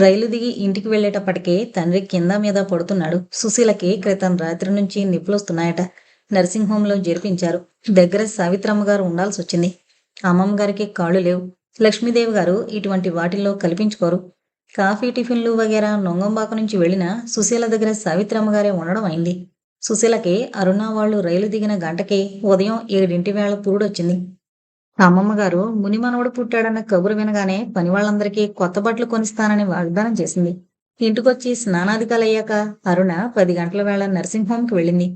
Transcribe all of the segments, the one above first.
రైలు దిగి ఇంటికి వెళ్ళేటప్పటికే తండ్రి కింద మీద పడుతున్నాడు. సుశీలకి క్రితం రాత్రి నుంచి నిప్పులొస్తున్నాయట. నర్సింగ్ హోంలో చేర్పించారు. దగ్గర సావిత్రమ్మ గారు ఉండాల్సొచ్చింది. అమ్మమ్మ గారికి కాళ్ళు లేవు. లక్ష్మీదేవి గారు ఇటువంటి వాటిల్లో కల్పించుకోరు. కాఫీ టిఫిన్లు వగేరా నొంగంబాక నుంచి వెళ్ళినా సుశీల దగ్గర సావిత్రమ్మ గారే ఉండడం అయింది. సుశీలకి అరుణ వాళ్ళు రైలు దిగిన గంటకే ఉదయం 7 వేళ పురుడొచ్చింది. అమ్మమ్మగారు మునిమనవడు పుట్టాడన్న కబురు వినగానే పనివాళ్ళందరికీ కొత్త బట్టలు కొనిస్తానని వాగ్దానం చేసింది. ఇంటికొచ్చి స్నానాదికాలయ్యాక అరుణ 10 గంటల వేళ నర్సింగ్ హోంకి వెళ్ళింది.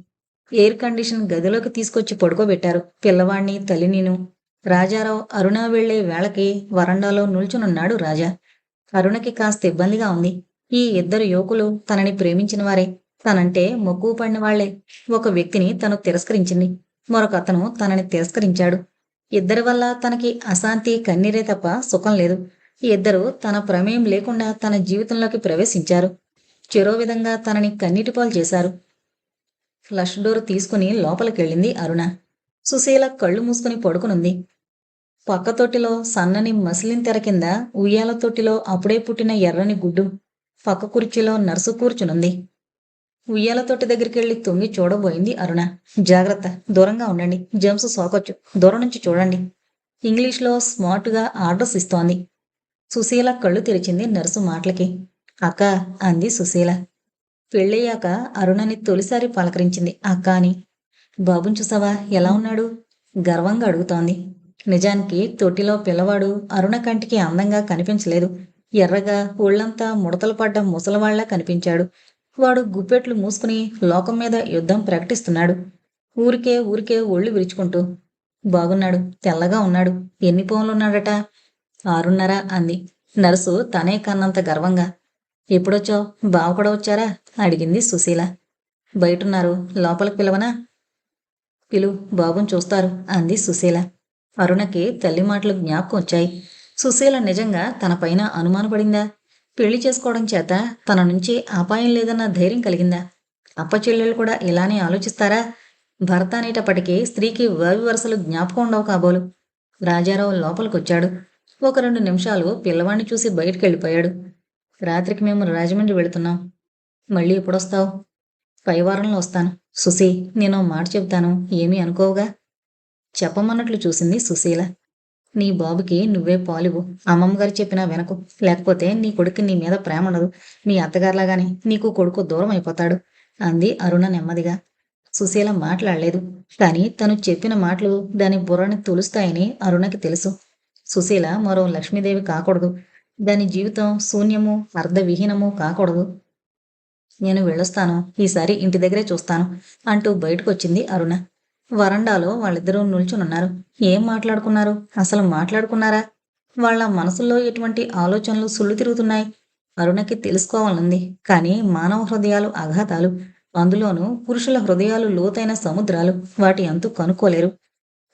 ఎయిర్ కండిషన్ గదిలోకి తీసుకొచ్చి పడుకోబెట్టారు పిల్లవాణ్ణి తల్లినిను. రాజారావు అరుణ వెళ్లే వేళకి వరండాలో నిల్చునున్నాడు రాజా. అరుణకి కాస్త ఇబ్బందిగా ఉంది. ఈ ఇద్దరు యువకులు తనని ప్రేమించిన వారే. తనంటే మక్కువ పడిన వాళ్లే. ఒక వ్యక్తిని తను తిరస్కరించింది. మరొకతను తనని తిరస్కరించాడు. ఇద్దరి వల్ల తనకి అశాంతి కన్నీరే తప్ప సుఖం లేదు. ఈ ఇద్దరు తన ప్రమేయం లేకుండా తన జీవితంలోకి ప్రవేశించారు. చెరో విధంగా తనని కన్నీటిపాలు చేశారు. ఫ్లష్ డోర్ తీసుకుని లోపలికెళ్ళింది అరుణ. సుశీల కళ్ళు మూసుకుని పడుకునుంది. పక్క తొట్టిలో సన్నని మసిలిన్ తెర కింద ఉయ్యాల తొట్టిలో అప్పుడే పుట్టిన ఎర్రని గుడ్డు. పక్క కుర్చీలో నర్సు కూర్చునుంది. ఉయ్యాల తొట్టి దగ్గరికెళ్ళి తొంగి చూడబోయింది అరుణ. జాగ్రత్త, దూరంగా ఉండండి, జెమ్స్ సోకొచ్చు, దూరం నుంచి చూడండి. ఇంగ్లీష్లో స్మార్ట్గా ఆర్డర్స్ ఇస్తోంది. సుశీల కళ్ళు తెరిచింది నర్సు మాటలకి. అక్క అంది సుశీల. పెళ్ళయ్యాక అరుణని తొలిసారి పలకరించింది అక్క అని. బాబుని చూసావా ఎలా ఉన్నాడు? గర్వంగా అడుగుతోంది. నిజానికి తొట్టిలో పిల్లవాడు అరుణ కంటికి అందంగా కనిపించలేదు. ఎర్రగా ఒళ్ళంతా ముడతలు పడ్డ ముసలివాళ్లా కనిపించాడు. వాడు గుప్పెట్లు మూసుకుని లోకం మీద యుద్ధం ప్రకటిస్తున్నాడు. ఊరికే ఊరికే ఒళ్ళు విరుచుకుంటూ. బాగున్నాడు, తెల్లగా ఉన్నాడు. ఎన్ని పౌన్లున్నాడట? 6.5 అంది నర్సు తనే కన్నంత గర్వంగా. ఎప్పుడొచ్చావు? బావ కూడా వచ్చారా? అడిగింది సుశీల. బయటున్నారు, లోపలికి పిలవనా? పిలు, బాబుని చూస్తారు అంది సుశీల. అరుణకి తల్లి మాటలు జ్ఞాపకం వచ్చాయి. సుశీల నిజంగా తన పైన అనుమానపడిందా? పెళ్లి చేసుకోవడం చేత తన నుంచి అపాయం లేదన్న ధైర్యం కలిగిందా? అప్పచెల్లెళ్ళు కూడా ఇలానే ఆలోచిస్తారా? భర్త అనేటప్పటికీ స్త్రీకి వావి వరసలు జ్ఞాపకం ఉండవు కాబోలు. రాజారావు లోపలికొచ్చాడు. 1-2 నిమిషాలు పిల్లవాణ్ణి చూసి బయటికెళ్ళిపోయాడు. రాత్రికి మేము రాజమండ్రి వెళుతున్నాం. మళ్ళీ ఎప్పుడొస్తావు? పై వారంలో వస్తాను. సుశీ, నేను మాట చెబుతాను, ఏమీ అనుకోవుగా? చెప్పమన్నట్లు చూసింది సుశీల. నీ బాబుకి నువ్వే పాలివు. అమ్మమ్మగారు చెప్పినా వినకు. లేకపోతే నీ కొడుక్కి నీ మీద ప్రేమ ఉండదు. మీ అత్తగారిలాగానే నీకు కొడుకు దూరం అయిపోతాడు అంది అరుణ నెమ్మదిగా. సుశీల మాట్లాడలేదు. కానీ తను చెప్పిన మాటలు దాని బుర్రని తులుస్తాయని అరుణకి తెలుసు. సుశీల మరో లక్ష్మీదేవి కాకూడదు. దాని జీవితం శూన్యము అర్ధవిహీనము కాకూడదు. నేను వెళ్ళొస్తాను, ఈసారి ఇంటి దగ్గరే చూస్తాను అంటూ బయటకొచ్చింది అరుణ. వరండాలో వాళ్ళిద్దరూ నిల్చునున్నారు. ఏం మాట్లాడుకున్నారు? అసలు మాట్లాడుకున్నారా? వాళ్ళ మనసుల్లో ఎటువంటి ఆలోచనలు సుళ్ళు తిరుగుతున్నాయి? అరుణకి తెలుసుకోవాలనుంది. కానీ మానవ హృదయాలు అగాధాలు. అందులోనూ పురుషుల హృదయాలు లోతైన సముద్రాలు. వాటి అంతు కనుక్కోలేరు.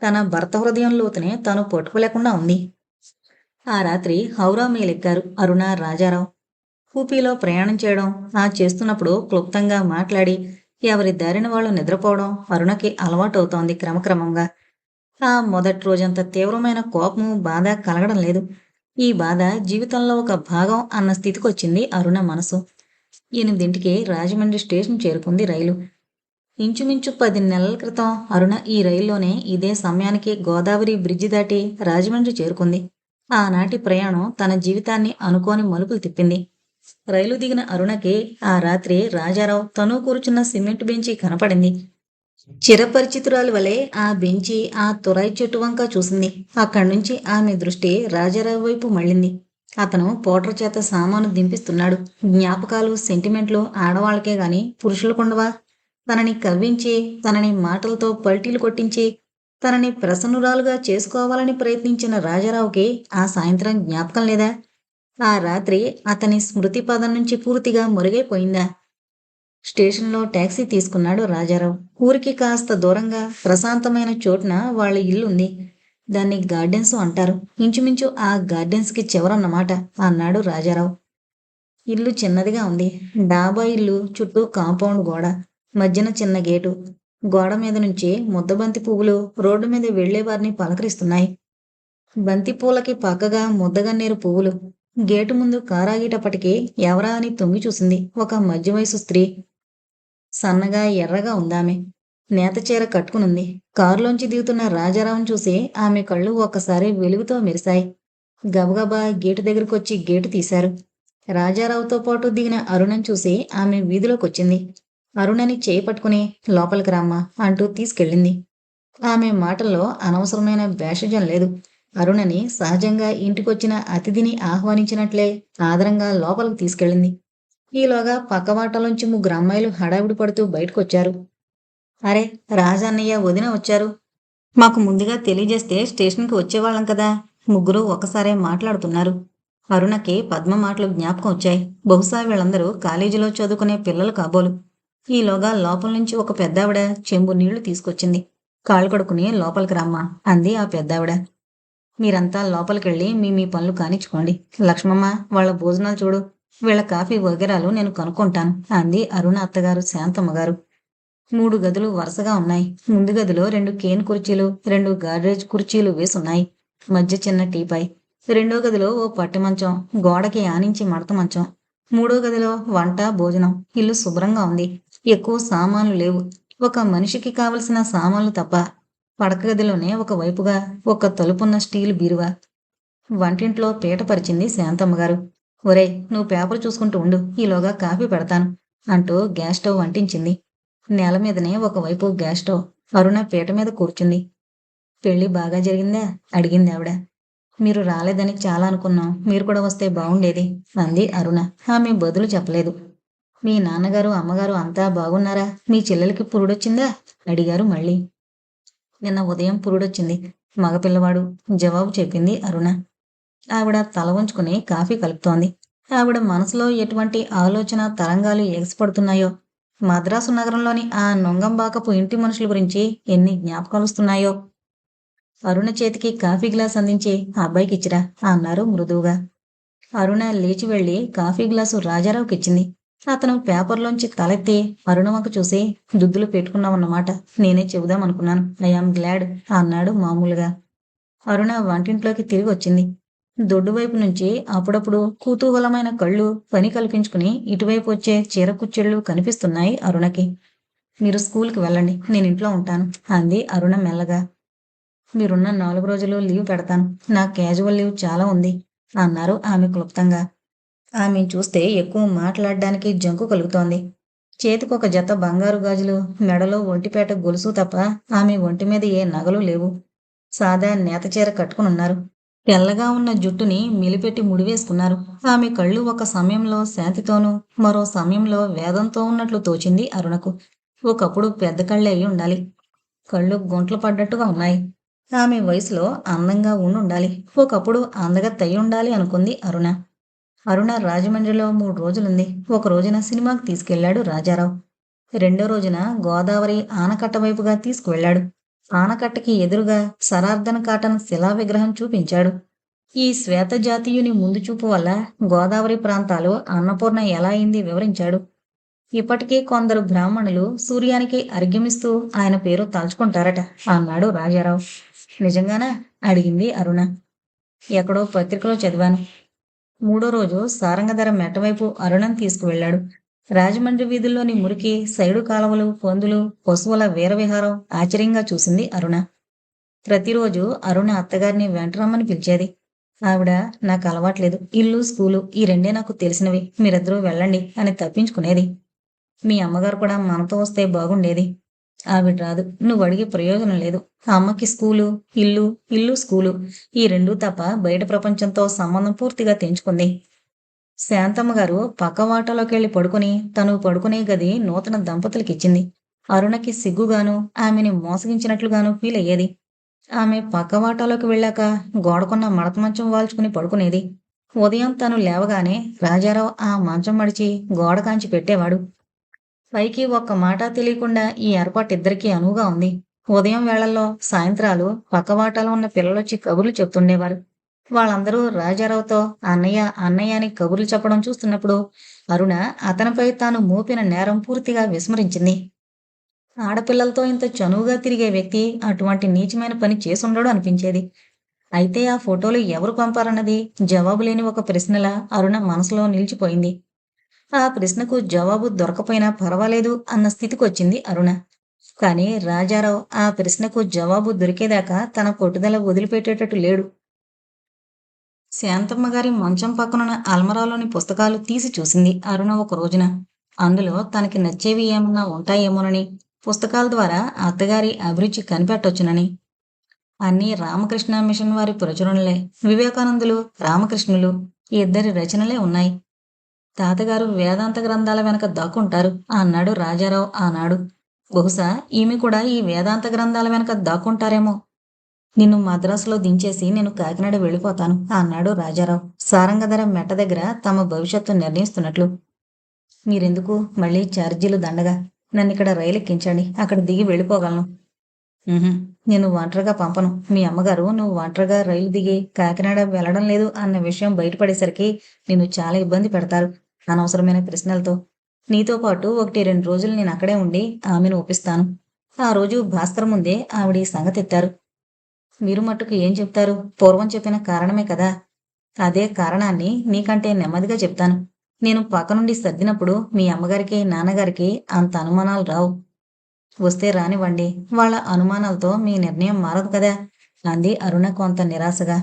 తన భర్త హృదయం లోతునే తాను పట్టుకోలేకుండా ఉంది. ఆ రాత్రి హౌరా మేలెక్కారు అరుణ, రాజారావు. కూపీలో ప్రయాణం చేయడం, ఆ చేస్తున్నప్పుడు క్లుప్తంగా మాట్లాడి ఎవరి దారిన వాళ్ళు నిద్రపోవడం అరుణకి అలవాటవుతోంది క్రమక్రమంగా. ఆ మొదటి రోజంత తీవ్రమైన కోపము, బాధ కలగడం లేదు. ఈ బాధ జీవితంలో ఒక భాగం అన్న స్థితికొచ్చింది అరుణ మనసు. 8ంటికి రాజమండ్రి స్టేషన్ చేరుకుంది రైలు. ఇంచుమించు 10 నెలల క్రితం అరుణ ఈ రైల్లోనే ఇదే సమయానికి గోదావరి బ్రిడ్జి దాటి రాజమండ్రి చేరుకుంది. ఆనాటి ప్రయాణం తన జీవితాన్ని అనుకోని మలుపులు తిప్పింది. రైలు దిగిన అరుణకి ఆ రాత్రి రాజారావు తను కూర్చున్న సిమెంట్ బెంచి కనపడింది. చిరపరిచితురాలి వలె ఆ బెంచి, ఆ తురాయి చెట్టు వంక చూసింది. అక్కడ్నుంచి ఆమె దృష్టి రాజారావు వైపు మళ్ళింది. అతను పోటర్ చేత సామాను దింపిస్తున్నాడు. జ్ఞాపకాలు, సెంటిమెంట్లు ఆడవాళ్లకే గాని పురుషులకుండవా? తనని కవ్వించి, తనని మాటలతో పల్టీలు కొట్టించి, తనని ప్రసన్నురాలుగా చేసుకోవాలని ప్రయత్నించిన రాజారావుకి ఆ సాయంత్రం జ్ఞాపకం లేదా? ఆ రాత్రి అతని స్మృతి పదం నుంచి పూర్తిగా మరుగైపోయిందా? స్టేషన్లో టాక్సీ తీసుకున్నాడు రాజారావు. ఊరికి కాస్త దూరంగా ప్రశాంతమైన చోటున వాళ్ళ ఇల్లుంది. దాన్ని గార్డెన్స్ అంటారు. ఇంచుమించు ఆ గార్డెన్స్కి చివరన్నమాట అన్నాడు రాజారావు. ఇల్లు చిన్నదిగా ఉంది. డాబా ఇల్లు, చుట్టూ కాంపౌండ్ గోడ, మధ్యన చిన్న గేటు. గోడ మీద నుంచి ముద్దబంతి పువ్వులు రోడ్డు మీద వెళ్లేవారిని పలకరిస్తున్నాయి. బంతి పూలకి పక్కగా ముద్దగన్నేరు పువ్వులు. గేటు ముందు కారాగేటప్పటికి ఎవరా అని తొంగి చూసింది. ఒక మధ్య వయసు స్త్రీ. సన్నగా ఎర్రగా ఉందామె. నేత చీర కట్టుకునుంది. కారులోంచి దిగుతున్న రాజారావును చూసి ఆమె కళ్ళు ఒక్కసారి వెలుగుతో మెరిశాయి. గబగబా గేటు దగ్గరకొచ్చి గేటు తీశారు. రాజారావుతో పాటు దిగిన అరుణని చూసి ఆమె వీధిలోకొచ్చింది. అరుణని చేయి పట్టుకుని లోపలికి రమ్మా అంటూ తీసుకెళ్ళింది. ఆమె మాటల్లో అనవసరమైన భేషజం లేదు. అరుణని సహజంగా ఇంటికొచ్చిన అతిథిని ఆహ్వానించినట్లే ఆదరంగా లోపలికి తీసుకెళ్ళింది. ఈలోగా పక్కవాటలోంచి ముగ్గురు అమ్మాయిలు హడావిడి పడుతూ బయటకొచ్చారు. అరే, రాజన్నయ్య వదిన వచ్చారు. మాకు ముందుగా తెలియజేస్తే స్టేషన్కి వచ్చేవాళ్ళం కదా. ముగ్గురు ఒకసారే మాట్లాడుతున్నారు. అరుణకి పద్మ మాటలు జ్ఞాపకం వచ్చాయి. బహుశా వీళ్ళందరూ కాలేజీలో చదువుకునే పిల్లలు కాబోలు. ఈలోగా లోపల నుంచి ఒక పెద్దావిడ చెంబు నీళ్లు తీసుకొచ్చింది. కాళ్ళు కడుక్కుని లోపలికి రమ్మా అంది ఆ పెద్దావిడ. మీరంతా లోపలికెళ్ళి మీ మీ పనులు కానిచ్చుకోండి. లక్ష్మమ్మ, వాళ్ళ భోజనాలు చూడు. వీళ్ళ కాఫీ వగేరాలు నేను కనుక్కుంటాను అంది అరుణ అత్తగారు శాంతమ్మగారు. 3 గదులు వరుసగా ఉన్నాయి. ముందు గదిలో 2 కేన్ కుర్చీలు, 2 గాడ్రేజ్ కుర్చీలు వేసున్నాయి. మధ్య చిన్న టీపాయ్. రెండో గదిలో ఓ పట్టి మంచం, గోడకి ఆనించి మడత మంచం. మూడో గదిలో వంట, భోజనం. ఇల్లు శుభ్రంగా ఉంది. ఎక్కువ సామాన్లు లేవు. ఒక మనిషికి కావలసిన సామాన్లు తప్ప. పడక గదిలోనే ఒక వైపుగా ఒక తలుపున్న స్టీల్ బీరువా. వంటింట్లో పీట పరిచింది శాంతమ్మగారు. ఒరేయ్, నువ్వు పేపర్ చూసుకుంటూ ఉండు, ఈలోగా కాఫీ పెడతాను అంటూ గ్యాస్ స్టవ్ అంటించింది. నేల మీదనే ఒకవైపు గ్యాస్ స్టవ్. అరుణ పీట మీద కూర్చుంది. పెళ్లి బాగా జరిగిందా అడిగింది ఆవిడ. మీరు రాలేదని చాలా అనుకున్నాం. మీరు కూడా వస్తే బాగుండేది అంది అరుణ. ఆమె బదులు చెప్పలేదు. మీ నాన్నగారు అమ్మగారు అంతా బాగున్నారా? మీ చెల్లెలకి పురుడొచ్చిందా అడిగారు మళ్ళీ. నిన్న ఉదయం పురుడొచ్చింది. మగపిల్లవాడు జవాబు చెప్పింది అరుణ. ఆవిడ తల వంచుకుని కాఫీ కలుపుతోంది. ఆవిడ మనసులో ఎటువంటి ఆలోచన తరంగాలు ఎగసిపడుతున్నాయో, మద్రాసు నగరంలోని ఆ నొంగంబాకపు ఇంటి మనుషుల గురించి ఎన్ని జ్ఞాపకాలొస్తున్నాయో. అరుణ చేతికి కాఫీ గ్లాస్ అందించి అబ్బాయికిచ్చిరా అన్నారు మృదువుగా. అరుణ లేచి వెళ్లి కాఫీ గ్లాసు రాజారావుకిచ్చింది. అతను పేపర్లోంచి తలెత్తి అరుణమ్మకు చూసి, దుద్దులు పెట్టుకున్నావన్నమాట. నేనే చెబుదామనుకున్నాను. ఐఆమ్ గ్లాడ్ అన్నాడు మామూలుగా. అరుణ వంటింట్లోకి తిరిగి వచ్చింది. దొడ్డువైపు నుంచి అప్పుడప్పుడు కుతూహలమైన కళ్ళు పని కల్పించుకుని ఇటువైపు వచ్చే చీర కుచ్చిళ్ళు కనిపిస్తున్నాయి అరుణకి. మీరు స్కూల్కి వెళ్ళండి, నేనింట్లో ఉంటాను అంది అరుణ మెల్లగా. మీరున్న 4 రోజులు లీవ్ పెడతాను. నా క్యాజువల్ లీవ్ చాలా ఉంది అన్నారు ఆమె క్లుప్తంగా. ఆమెను చూస్తే ఎక్కువ మాట్లాడడానికి జంకు కలుగుతోంది. చేతికొక జత బంగారు గాజులు, మెడలో ఒంటిపేట గొలుసు తప్ప ఆమె ఒంటి మీద ఏ నగలు లేవు. సాదా నేత చీర కట్టుకునున్నారు. తెల్లగా ఉన్న జుట్టుని మిలిపెట్టి ముడివేసుకున్నారు. ఆమె కళ్ళు ఒక సమయంలో శాంతితోనూ, మరో సమయంలో వేదంతో ఉన్నట్లు తోచింది అరుణకు. ఒకప్పుడు పెద్ద కళ్ళే అయి ఉండాలి. కళ్ళు గుంటలు పడ్డట్టుగా ఉన్నాయి. ఆమె వయసులో అందంగా ఉండుండాలి. ఒకప్పుడు అందగత్తయి ఉండాలి అనుకుంది అరుణ. అరుణ రాజమండ్రిలో 3 రోజులుంది. ఒక రోజున సినిమాకి తీసుకెళ్లాడు రాజారావు. రెండో రోజున గోదావరి ఆనకట్ట వైపుగా తీసుకువెళ్లాడు. ఆనకట్టకి ఎదురుగా సరార్ధన కాటన్ శిలా విగ్రహం చూపించాడు. ఈ శ్వేత జాతీయుని ముందు చూపు వల్ల గోదావరి ప్రాంతాలు అన్నపూర్ణ ఎలా అయింది వివరించాడు. ఇప్పటికీ కొందరు బ్రాహ్మణులు సూర్యానికి అర్ఘ్యమిస్తూ ఆయన పేరు తలుచుకుంటారట అన్నాడు రాజారావు. నిజంగానా అడిగింది అరుణ. ఎక్కడో పత్రికలో చదివాను. మూడో రోజు సారంగధర మెట్టవైపు అరుణను తీసుకువెళ్లాడు. రాజమండ్రి వీధుల్లోని మురికి, సైడు కాలువలు, పొందులు, పశువుల వీరవిహారం ఆశ్చర్యంగా చూసింది అరుణ. ప్రతిరోజు అరుణ అత్తగారిని వెంటరమ్మని పిలిచేది. ఆవిడ, నాకు అలవాట్లేదు, ఇల్లు స్కూలు ఈ రెండే నాకు తెలిసినవి, మీరిద్దరూ వెళ్ళండి అని తప్పించుకునేది. మీ అమ్మగారు కూడా మనతో వస్తే బాగుండేది. ఆవిడ రాదు. నువ్వు అడిగే ప్రయోజనం లేదు. ఆ అమ్మకి స్కూలు, ఇల్లు, ఇల్లు స్కూలు ఈ రెండూ తప్ప బయట ప్రపంచంతో సంబంధం పూర్తిగా తెంచుకుంది. శాంతమ్మ గారు పక్క వాటాలోకెళ్ళి పడుకుని తను పడుకునే గది నూతన దంపతులకిచ్చింది. అరుణకి సిగ్గుగాను, ఆమెని మోసగించినట్లుగాను ఫీల్ అయ్యేది. ఆమె పక్క వాటాలోకి వెళ్ళాక గోడకున్న మడత మంచం వాల్చుకుని పడుకునేది. ఉదయం తను లేవగానే రాజారావు ఆ మంచం మడిచి గోడ కాంచి పెట్టేవాడు. పైకి ఒక్క మాట తెలియకుండా ఈ ఏర్పాటు ఇద్దరికీ అనువుగా ఉంది. ఉదయం వేళల్లో, సాయంత్రాలు పక్కవాటాలో ఉన్న పిల్లలొచ్చి కబుర్లు చెప్తుండేవారు. వాళ్ళందరూ రాజారావుతో అన్నయ్య అన్నయ్య అని కబుర్లు చెప్పడం చూస్తున్నప్పుడు అరుణ అతనిపై తాను మోపిన నేరం పూర్తిగా విస్మరించింది. ఆడపిల్లలతో ఇంత చనువుగా తిరిగే వ్యక్తి అటువంటి నీచమైన పని చేసుండడు అనిపించేది. అయితే ఆ ఫోటోలు ఎవరు పంపారన్నది జవాబు లేని ఒక ప్రశ్నలా అరుణ మనసులో నిలిచిపోయింది. ఆ ప్రశ్నకు జవాబు దొరకపోయినా పర్వాలేదు అన్న స్థితికొచ్చింది అరుణ. కానీ రాజారావు ఆ ప్రశ్నకు జవాబు దొరికేదాకా తన పట్టుదల వదిలిపెట్టేటట్టు లేడు. శాంతమ్మ గారి మంచం పక్కనున్న అల్మరాలోని పుస్తకాలు తీసి చూసింది అరుణ ఒక రోజున. అందులో తనకి నచ్చేవి ఏమన్నా ఉంటాయేమోనని, పుస్తకాల ద్వారా అత్తగారి అభిరుచి కనిపెట్టొచ్చునని. అన్నీ రామకృష్ణ మిషన్ వారి ప్రచురణలే. వివేకానందులు, రామకృష్ణులు ఈ ఇద్దరి రచనలే ఉన్నాయి. తాతగారు వేదాంత గ్రంథాల వెనక దాక్కుంటారు అన్నాడు రాజారావు ఆనాడు. బహుశా ఈమె కూడా ఈ వేదాంత గ్రంథాల వెనక దాక్కుంటారేమో. నిన్ను మద్రాసులో దించేసి నేను కాకినాడ వెళ్ళిపోతాను అన్నాడు రాజారావు సారంగధర మెట్ట దగ్గర తమ భవిష్యత్తు నిర్ణయిస్తున్నట్లు. మీరెందుకు మళ్ళీ ఛార్జీలు దండగా? నన్నిక్కడ రైలెక్కించండి, అక్కడ దిగి వెళ్ళిపోగలను. ఉహుం, నేను ఒంటరిగా పంపను. మీ అమ్మగారు నువ్వు ఒంటరిగా రైలు దిగి కాకినాడ వెళ్ళడం లేదు అన్న విషయం బయటపడేసరికి నిన్ను చాలా ఇబ్బంది పెడతారు అనవసరమైన ప్రశ్నలతో. నీతో పాటు 1-2 రోజులు నేను అక్కడే ఉండి ఆమెను ఒప్పిస్తాను. ఆ రోజు భాస్కర్ ముందే ఆవిడ ఈ సంగతెత్తారు. మీరు మట్టుకు ఏం చెప్తారు? పూర్వం చెప్పిన కారణమే కదా. అదే కారణాన్ని నీకంటే నెమ్మదిగా చెప్తాను. నేను పక్క నుండి సర్దినప్పుడు మీ అమ్మగారికి, నాన్నగారికి అంత అనుమానాలు రావు. వస్తే రానివ్వండి, వాళ్ళ అనుమానాలతో మీ నిర్ణయం మారదు కదా అంది అరుణ కొంత నిరాశగా.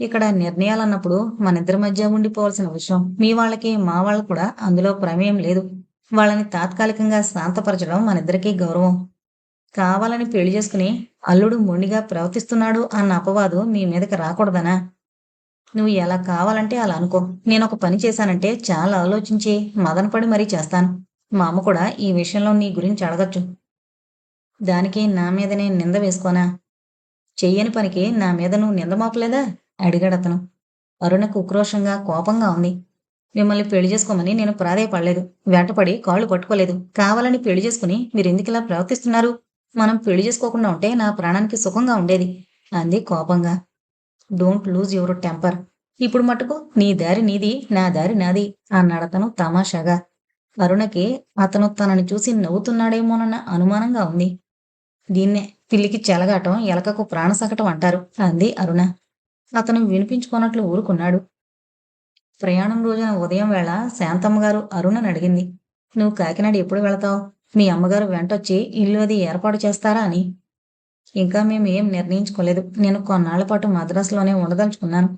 ఇక్కడ నిర్ణయాలన్నప్పుడు మనిద్దరి మధ్య ఉండిపోవాల్సిన విషయం. మీ వాళ్ళకి, మా వాళ్ళకు కూడా అందులో ప్రమేయం లేదు. వాళ్ళని తాత్కాలికంగా శాంతపరచడం మనిద్దరికీ గౌరవం. కావాలని పెళ్లి చేసుకుని అల్లుడు మొండిగా ప్రవర్తిస్తున్నాడు అన్న అపవాదు మీ మీదకి రాకూడదనా? నువ్వు ఎలా కావాలంటే అలా అనుకో. నేనొక పని చేశానంటే చాలా ఆలోచించి మదనపడి మరీ చేస్తాను. మా అమ్మ కూడా ఈ విషయంలో నీ గురించి అడగచ్చు. దానికి నా మీదనే నింద వేసుకోనా? చెయ్యని పనికి నా మీద నువ్వు నింద మోపలేదా అడిగాడతను. అరుణకు ఉక్రోషంగా, కోపంగా ఉంది. మిమ్మల్ని పెళ్లి చేసుకోమని నేను ప్రాధేయపడలేదు. వెంటపడి కాళ్ళు పట్టుకోలేదు. కావాలని పెళ్లి చేసుకుని మీరెందుకిలా ప్రవర్తిస్తున్నారు? మనం పెళ్లి చేసుకోకుండా ఉంటే నా ప్రాణానికి సుఖంగా ఉండేది అంది కోపంగా. Don't lose your temper. ఇప్పుడు మటుకు నీ దారి నీది, నా దారి నాది అన్నాడతను తమాషాగా. అరుణకి అతను తనని చూసి నవ్వుతున్నాడేమోనన్న అనుమానంగా ఉంది. దీన్నే పిల్లికి చెలగాటం, ఎలకకు ప్రాణసకటం అంటారు అంది అరుణ. అతను వినిపించుకోనట్లు ఊరుకున్నాడు. ప్రయాణం రోజున ఉదయం వేళ శాంతమ్మగారు అరుణని అడిగింది. నువ్వు కాకినాడ ఎప్పుడు వెళతావు? మీ అమ్మగారు వెంటొచ్చి ఇల్లు అది ఏర్పాటు చేస్తారా అని. ఇంకా మేము ఏం నిర్ణయించుకోలేదు. నేను కొన్నాళ్ల పాటు మద్రాసులోనే ఉండదలుచుకున్నాను.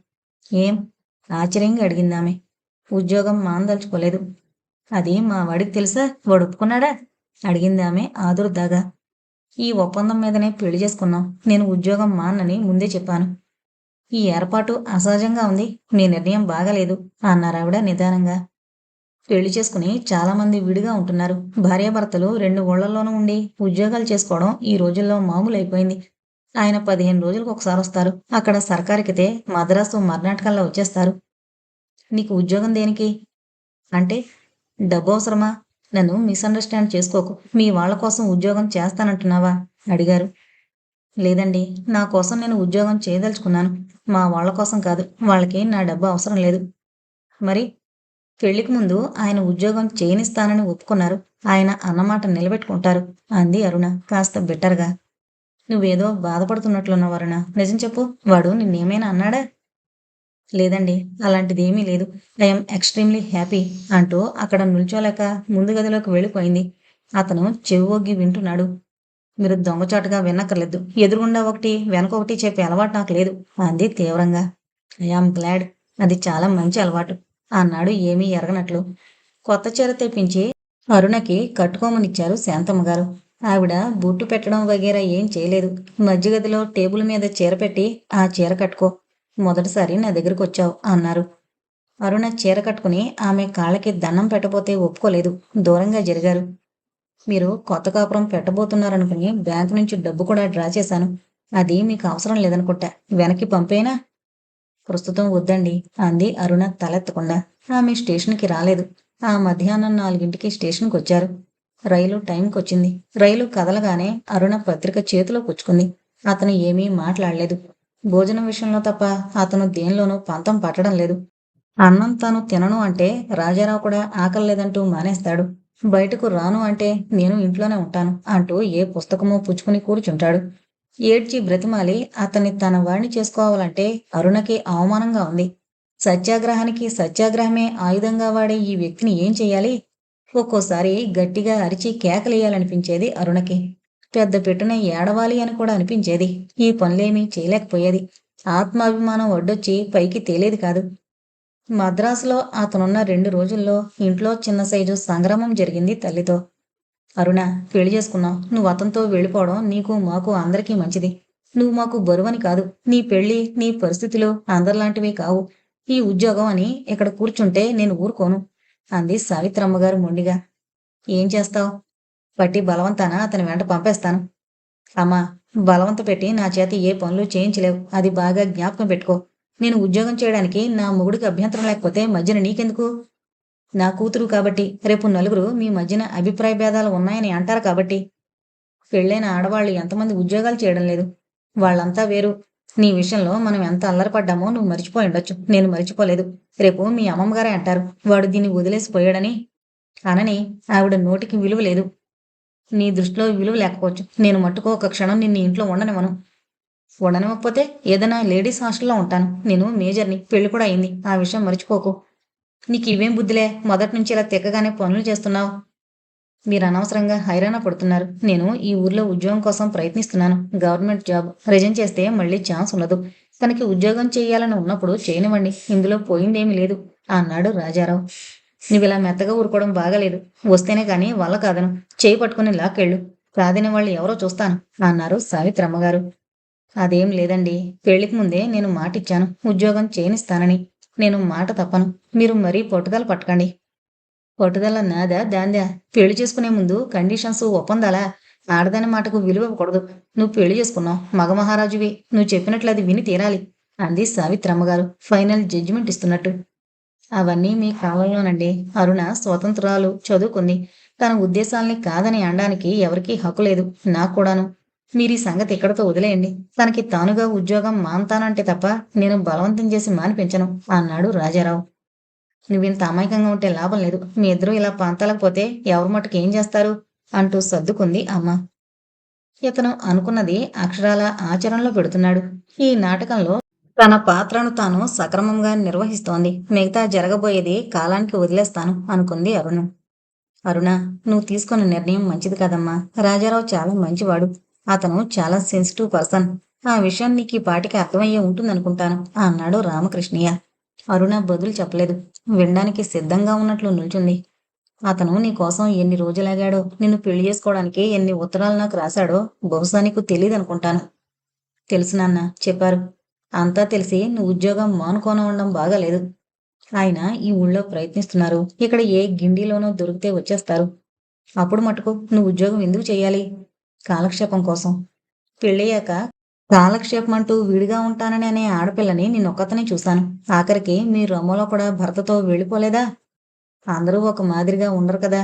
ఏం? ఆశ్చర్యంగా అడిగిందామె. ఉద్యోగం మానదలుచుకోలేదు. అది మా వాడికి తెలుసా? వాడు ఒప్పుకున్నాడా అడిగిందామె ఆదుర్దాగా. ఈ ఒప్పందం మీదనే పెళ్లి చేసుకున్నాం. నేను ఉద్యోగం మానని ముందే చెప్పాను. ఈ ఏర్పాటు అసహజంగా ఉంది. నీ నిర్ణయం బాగాలేదు అన్నారావిడ నిదానంగా. పెళ్లి చేసుకుని చాలామంది విడిగా ఉంటున్నారు. భార్యాభర్తలు 2 ఊళ్లలోనూ ఉండి ఉద్యోగాలు చేసుకోవడం ఈ రోజుల్లో మామూలైపోయింది. ఆయన 15 రోజులకు ఒకసారి వస్తారు. అక్కడ సర్కారుకితే మద్రాసు మర్నాటకల్లా వచ్చేస్తారు. నీకు ఉద్యోగం దేనికి? అంటే డబ్బు అవసరమా? నన్ను మిస్అండర్స్టాండ్ చేసుకోకు. మీ వాళ్ళ కోసం ఉద్యోగం చేస్తానంటున్నావా అడిగారు. లేదండి, నా కోసం నేను ఉద్యోగం చేయదలుచుకున్నాను. మా వాళ్ళ కోసం కాదు. వాళ్ళకి నా డబ్బు అవసరం లేదు. మరి పెళ్లికి ముందు ఆయన ఉద్యోగం చేయనిస్తానని ఒప్పుకున్నారు. ఆయన అన్నమాట నిలబెట్టుకుంటారు అంది అరుణ కాస్త బిట్టర్గా. నువ్వేదో బాధపడుతున్నట్లున్నావు అరుణ. నిజం చెప్పు, వాడు నిన్నేమైనా అన్నాడా? లేదండి, అలాంటిదేమీ లేదు. ఐఎమ్ ఎక్స్ట్రీమ్లీ హ్యాపీ అంటూ అక్కడ నిల్చోలేక ముందు గదిలోకి వెళ్ళిపోయింది. అతను చెవివొగ్గి వింటున్నాడు. మీరు దొంగచాటుగా విన్నక్కర్లేదు. ఎదురుగుండా ఒకటి, వెనక ఒకటి చెప్పే అలవాటు నాకు లేదు అంది తీవ్రంగా. I am glad. అది చాలా మంచి అలవాటు అన్నాడు ఏమీ ఎరగనట్లు. కొత్త చీర తెప్పించి అరుణకి కట్టుకోమనిచ్చారు శాంతమ్మగారు. ఆవిడ బొట్టు పెట్టడం వగేరా ఏం చేయలేదు. మధ్యగదిలో టేబుల్ మీద చీర పెట్టి ఆ చీర కట్టుకో. మొదటిసారి నా దగ్గరకు వచ్చావు అన్నారు. అరుణ చీర కట్టుకుని ఆమె కాళ్ళకి దండం పెట్టబోతే ఒప్పుకోలేదు. దూరంగా జరిగారు. మీరు కొత్త కాపురం పెట్టబోతున్నారనుకుని బ్యాంకు నుంచి డబ్బు కూడా డ్రా చేశాను. అది మీకు అవసరం లేదనుకుంటా. వెనక్కి పంపేనా? ప్రస్తుతం వద్దండి అంది అరుణ తలెత్తకుండా. ఆమె స్టేషన్కి రాలేదు. ఆ మధ్యాహ్నం 4ంటికి స్టేషన్కి వచ్చారు. రైలు టైంకొచ్చింది. రైలు కదలగానే అరుణ పత్రిక చేతిలో పుచ్చుకుంది. అతను ఏమీ మాట్లాడలేదు. భోజనం విషయంలో తప్ప అతను దేనిలోనూ పంతం పట్టడం లేదు. అన్నం తాను తినను అంటే రాజారావు కూడా ఆకలి లేదంటూ మానేస్తాడు. బయటకు రాను అంటే నేను ఇంట్లోనే ఉంటాను అంటూ ఏ పుస్తకమో పుచ్చుకుని కూర్చుంటాడు. ఏడ్చి బ్రతిమాలి అతన్ని తన వాడిని చేసుకోవాలంటే అరుణకి అవమానంగా ఉంది. సత్యాగ్రహానికి సత్యాగ్రహమే ఆయుధంగా వాడే ఈ వ్యక్తిని ఏం చెయ్యాలి? ఒక్కోసారి గట్టిగా అరిచి కేకలేయాలనిపించేది అరుణకి. పెద్ద పెట్టున ఏడవాలి అని కూడా అనిపించేది. ఈ పనులేమీ చేయలేకపోయేది. ఆత్మాభిమానం ఒడ్డొచ్చి పైకి తేలేది కాదు. మద్రాసులో అతనున్న 2 రోజుల్లో ఇంట్లో చిన్న సైజు సంగ్రామం జరిగింది తల్లితో. అరుణ, పెళ్లి చేసుకున్నావు. నువ్వు అతనితో వెళ్ళిపోవడం నీకు మాకు అందరికీ మంచిది. నువ్వు మాకు బరువని కాదు. నీ పెళ్లి నీ పరిస్థితులు అందరిలాంటివి కావు. ఈ ఉద్యోగం అని ఇక్కడ కూర్చుంటే నేను ఊరుకోను అంది సావిత్రమ్మగారు మొండిగా. ఏం చేస్తావు? పట్టి బలవంతాన అతని వెంట పంపేస్తాను. అమ్మా, బలవంత పెట్టి నా చేత ఏ పనులు చేయించలేవు. అది బాగా జ్ఞాపకం పెట్టుకో. నేను ఉద్యోగం చేయడానికి నా మొగుడికి అభ్యంతరం లేకపోతే మధ్యన నీకెందుకు? నా కూతురు కాబట్టి, రేపు నలుగురు మీ మధ్యన అభిప్రాయ భేదాలు ఉన్నాయని అంటారు కాబట్టి. పెళ్ళైన ఆడవాళ్ళు ఎంతమంది ఉద్యోగాలు చేయడం లేదు. వాళ్ళంతా వేరు. నీ విషయంలో మనం ఎంత అల్లరిపడ్డామో నువ్వు మర్చిపోయి ఉండొచ్చు. నేను మర్చిపోలేదు. రేపు మీ అమ్మమ్మగారే అంటారు, వాడు దీన్ని వదిలేసిపోయాడని. అనని ఆవిడ నోటికి విలువ లేదు. నీ దృష్టిలో విలువ లేకపోవచ్చు. నేను మట్టుకో ఒక క్షణం నిన్ను ఇంట్లో ఉండనివ్వను. ఉండనివ్వకపోతే ఏదైనా లేడీస్ హాస్టల్లో ఉంటాను. నేను మేజర్ని. పెళ్లి కూడా అయింది. ఆ విషయం మర్చిపోకు. నీకు ఇవేం బుద్ధిలే? మొదటి నుంచి ఇలా తెక్కగానే పనులు చేస్తున్నావు. మీరు అనవసరంగా హైరాణ పడుతున్నారు. నేను ఈ ఊర్లో ఉద్యోగం కోసం ప్రయత్నిస్తున్నాను. Government job. రిజైన్ చేస్తే మళ్ళీ ఛాన్స్ ఉండదు. తనకి ఉద్యోగం చేయాలని ఉన్నప్పుడు చేయనివ్వండి. ఇందులో పోయిందేమీ లేదు అన్నాడు రాజారావు. నువ్విలా మెత్తగా ఊరుకోవడం బాగాలేదు. వస్తేనే కానీ వల్ల కాదను. చేయి పట్టుకుని లాక్కెళ్ళు. కాదని వాళ్ళు ఎవరో చూస్తాను అన్నారు సావిత్రమ్మగారు. అదేం లేదండి. పెళ్లికి ముందే నేను మాటిచ్చాను ఉద్యోగం చేయనిస్తానని. నేను మాట తప్పను. మీరు మరీ పట్టుదల పట్టకండి. పట్టుదల నాదా దాందా? పెళ్లి చేసుకునే ముందు కండిషన్స్ ఒప్పందాలా? ఆడదాని మాటకు విలువ ఇవ్వకూడదు. నువ్వు పెళ్లి చేసుకున్నావు. మగమహారాజువి. నువ్వు చెప్పినట్లు అది విని తీరాలి అంది సావిత్రమ్మగారు ఫైనల్ జడ్జిమెంట్ ఇస్తున్నట్టు. అవన్నీ మీ కాలంలోనండి. అరుణ స్వతంత్రాలు, చదువుకుంది. తన ఉద్దేశాల్ని కాదని అనడానికి ఎవరికీ హక్కు లేదు. నాకు కూడాను. మీరీ సంగతి ఇక్కడితో వదిలేయండి. తనకి తానుగా ఉద్యోగం మాన్తానంటే తప్ప నేను బలవంతం చేసి మానిపించను అన్నాడు రాజారావు. నువ్వింత అమాయకంగా ఉంటే లాభం లేదు. మీ ఇద్దరూ ఇలా పంతాలకు పోతే ఎవరి మటుకు ఏం చేస్తారు అంటూ సర్దుకుంది అమ్మ. ఇతను అనుకున్నది అక్షరాల ఆచరణలో పెడుతున్నాడు. ఈ నాటకంలో తన పాత్రను తాను సక్రమంగా నిర్వహిస్తోంది. మిగతా జరగబోయేది కాలానికి వదిలేస్తాను అనుకుంది అరుణ. అరుణ, నువ్వు తీసుకున్న నిర్ణయం మంచిది కాదమ్మా. రాజారావు చాలా మంచివాడు. అతను చాలా సెన్సిటివ్ పర్సన్. ఆ విషయం నీకు ఈ పాటికి అర్థమయ్యే ఉంటుందనుకుంటాను అన్నాడు రామకృష్ణయ్య. అరుణ బదులు చెప్పలేదు. వినడానికి సిద్ధంగా ఉన్నట్లు నిల్చుంది. అతను నీకోసం ఎన్ని రోజులాగాడో, నిన్ను పెళ్లి చేసుకోవడానికి ఎన్ని ఉత్తరాలు నాకు రాశాడో బహుశా నీకు తెలియదనుకుంటాను. తెలుసు నాన్న, చెప్పారు. అంతా తెలిసి నువ్వు ఉద్యోగం మానుకోన ఉండడం బాగాలేదు. ఆయన ఈ ఊళ్ళో ప్రయత్నిస్తున్నారు. ఇక్కడ ఏ గిండిలోనో దొరికితే వచ్చేస్తారు. అప్పుడు మటుకు నువ్వు ఉద్యోగం ఎందుకు చెయ్యాలి? కాలక్షేపం కోసం. పెళ్ళయ్యాక కాలక్షేపం అంటూ విడిగా ఉంటానని అనే ఆడపిల్లని నిన్నొక్కతనే చూశాను. ఆఖరికి మీ రొమ్మలో కూడా భర్తతో వెళ్ళిపోలేదా? అందరూ ఒక మాదిరిగా ఉండరు కదా.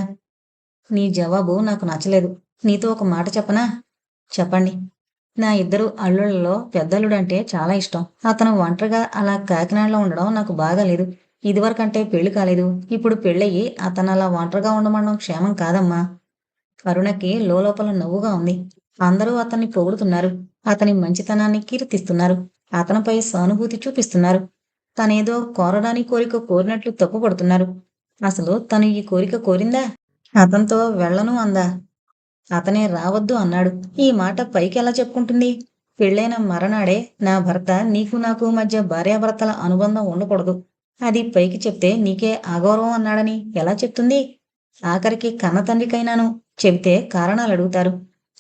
నీ జవాబు నాకు నచ్చలేదు. నీతో ఒక మాట చెప్పనా? చెప్పండి. నా ఇద్దరు అల్లుళ్ళలో పెద్దల్లుడంటే చాలా ఇష్టం. అతను ఒంటరిగా అలా కాకినాడలో ఉండడం నాకు బాగాలేదు. ఇదివరకంటే పెళ్లి కాలేదు. ఇప్పుడు పెళ్ళయి అతను అలా ఒంటరిగా ఉండమనడం క్షేమం కాదమ్మా. కరుణకి లోలోపల నవ్వుగా ఉంది. అందరూ అతన్ని పొగుడుతున్నారు. అతని మంచితనాన్ని కీర్తిస్తున్నారు. అతనిపై సానుభూతి చూపిస్తున్నారు. తనేదో కోరడానికి కోరిక కోరినట్లు తప్పుపడుతున్నారు. అసలు తను ఈ కోరిక కోరిందా? అతనితో వెళ్ళను అందా? అతనే రావద్దు అన్నాడు. ఈ మాట పైకి ఎలా చెప్పుకుంటుంది? పెళ్ళైన మరనాడే నా భర్త నీకు నాకు మధ్య భార్యాభర్తల అనుబంధం ఉండకూడదు, అది పైకి చెప్తే నీకే అగౌరవం అన్నాడని ఎలా చెప్తుంది? ఆఖరికి కన్న తండ్రికైనాను చెబితే కారణాలు అడుగుతారు.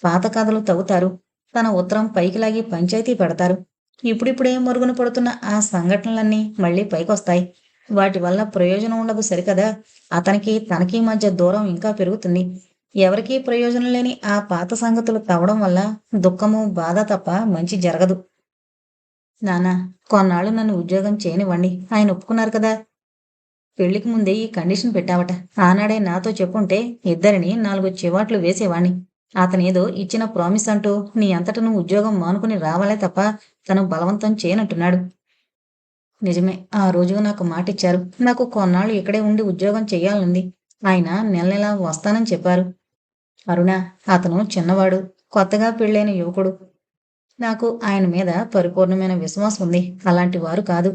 పాత కథలు తవ్వుతారు. తన ఉత్తరం పైకి లాగి పంచాయతీ పెడతారు. ఇప్పుడిప్పుడే మరుగున పడుతున్న ఆ సంఘటనలన్నీ మళ్ళీ పైకొస్తాయి. వాటి వల్ల ప్రయోజనం ఉండదు సరికదా. అతనికి తనకి మధ్య దూరం ఇంకా పెరుగుతుంది. ఎవరికీ ప్రయోజనం లేని ఆ పాత సంగతులు తవ్వడం వల్ల దుఃఖము బాధ తప్ప మంచి జరగదు. నానా, కొన్నాళ్ళు నన్ను ఉద్యోగం చేయనివ్వండి. ఆయన ఒప్పుకున్నారు కదా. పెళ్లికి ముందే ఈ కండిషన్ పెట్టావట. ఆనాడే నాతో చెప్పుంటే ఇద్దరిని 4 చివాట్లు వేసేవాణ్ణి. అతనేదో ఇచ్చిన ప్రామిస్ అంటూ నీ అంతట నువ్వు ఉద్యోగం మానుకుని రావాలే తప్ప తను బలవంతం చేయనంటున్నాడు. నిజమే, ఆ రోజు నాకు మాటిచ్చారు. నాకు కొన్నాళ్ళు ఇక్కడే ఉండి ఉద్యోగం చెయ్యాలనుంది. ఆయన నెల నెలా వస్తానని చెప్పారు. అరుణ, అతను చిన్నవాడు, కొత్తగా పెళ్ళైన యువకుడు. నాకు ఆయన మీద పరిపూర్ణమైన విశ్వాసం ఉంది. అలాంటి వారు కాదు.